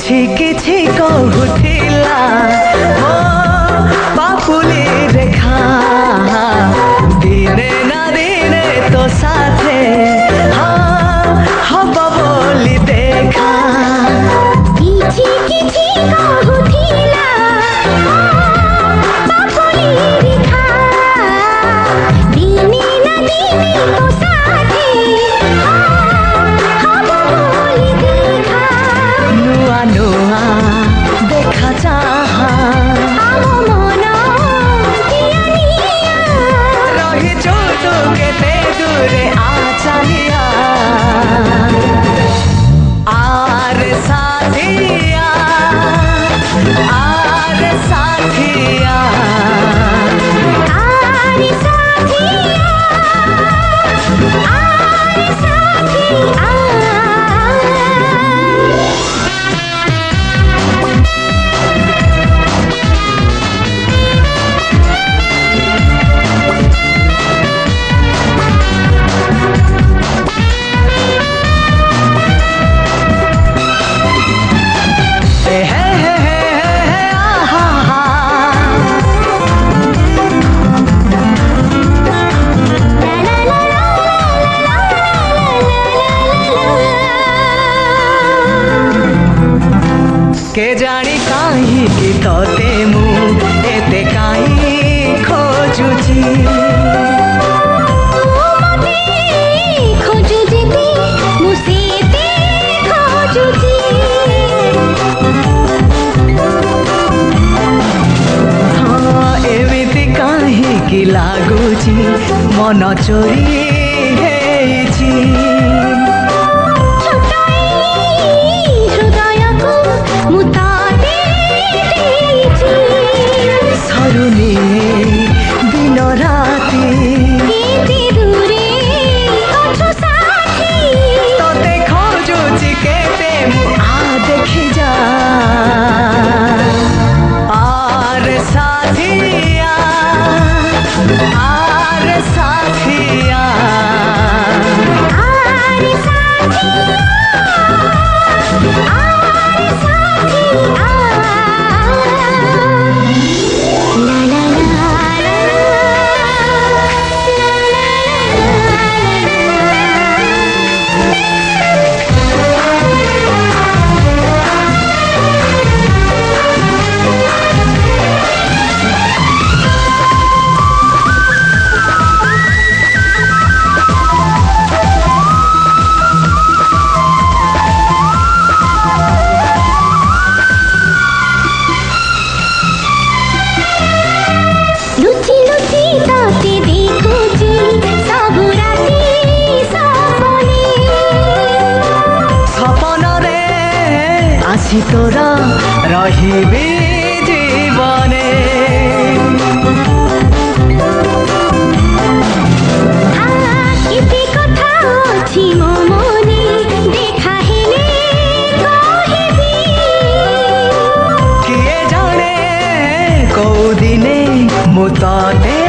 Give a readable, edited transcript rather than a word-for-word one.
किछि कहूथिला हो बापुली रेखा दिने ना दिने तो साथे हब बोली देखा किछि किछि कहूथिला बापुली रेखा दिने ना दिने तो साथे हब बोली देखा नुआ नुआ देखा चाहा आमो मन दिया रही चोटो केते दूरे आचालिया आर साथिया आर साथिया आरे साथिया आरे साथिया के जानी काहे कि तोते मु एते काहे खोजुची खोजु जेते मुसेते खोजुची हाँ एमिति काहे कि लागुची मन चोरी हेइची सरुनी दिन राती दूरे अछु साथी तोते खोजुची केते मु आ देखि जा आर साथिया आर साथिया आरे साथिया आरे साथिया ला ला ला लुचि लुचि तोते देखुची सबु राती सपने सपन रे आसी तोरा रहिबी जीवने केते कथा अछि मो मने देखा हेले कहिबी किए जाने कौ दिने मु तोते